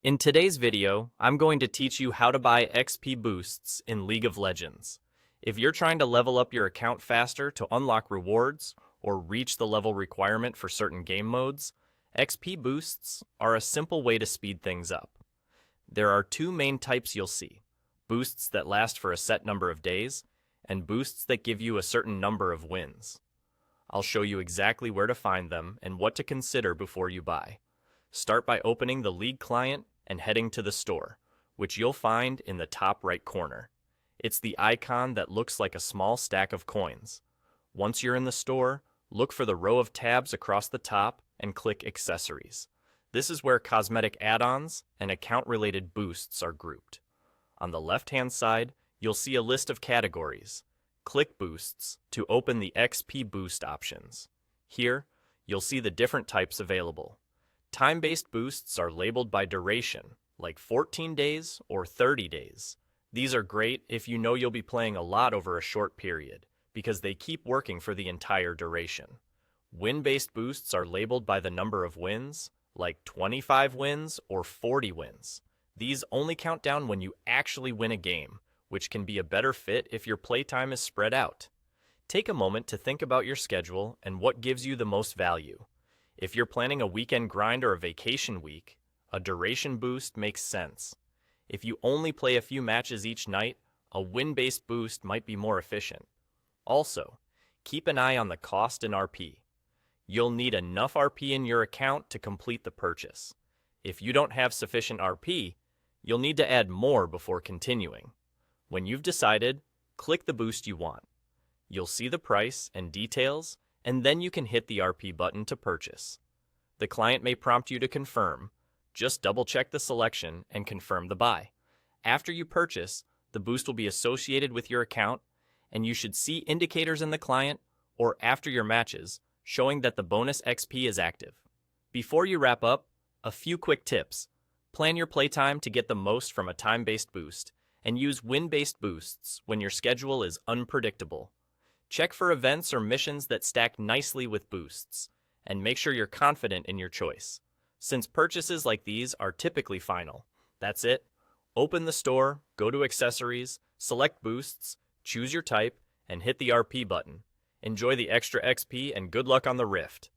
In today's video, I'm going to teach you how to buy XP boosts in League of Legends. If you're trying to level up your account faster to unlock rewards or reach the level requirement for certain game modes, XP boosts are a simple way to speed things up. There are two main types you'll see: boosts that last for a set number of days, and boosts that give you a certain number of wins. I'll show you exactly where to find them and what to consider before you buy. Start by opening the League client and heading to the store, which you'll find in the top right corner. It's the icon that looks like a small stack of coins. Once you're in the store, look for the row of tabs across the top and click Accessories. This is where cosmetic add-ons and account-related boosts are grouped. On the left-hand side, you'll see a list of categories. Click Boosts to open the XP Boost options. Here, you'll see the different types available. Time-based boosts are labeled by duration, like 14 days or 30 days. These are great if you know you'll be playing a lot over a short period, because they keep working for the entire duration. Win-based boosts are labeled by the number of wins, like 25 wins or 40 wins. These only count down when you actually win a game, which can be a better fit if your playtime is spread out. Take a moment to think about your schedule and what gives you the most value. If you're planning a weekend grind or a vacation week, a duration boost makes sense. If you only play a few matches each night, a win-based boost might be more efficient. Also, keep an eye on the cost and RP. You'll need enough RP in your account to complete the purchase. If you don't have sufficient RP, you'll need to add more before continuing. When you've decided, click the boost you want. You'll see the price and details, and then you can hit the RP button to purchase. The client may prompt you to confirm. Just double-check the selection and confirm the buy. After you purchase, the boost will be associated with your account, and you should see indicators in the client or after your matches showing that the bonus XP is active. Before you wrap up, a few quick tips. Plan your playtime to get the most from a time-based boost, and use win-based boosts when your schedule is unpredictable. Check for events or missions that stack nicely with boosts, and make sure you're confident in your choice. Since purchases like these are typically final, that's it. Open the store, go to Accessories, select Boosts, choose your type, and hit the RP button. Enjoy the extra XP and good luck on the Rift.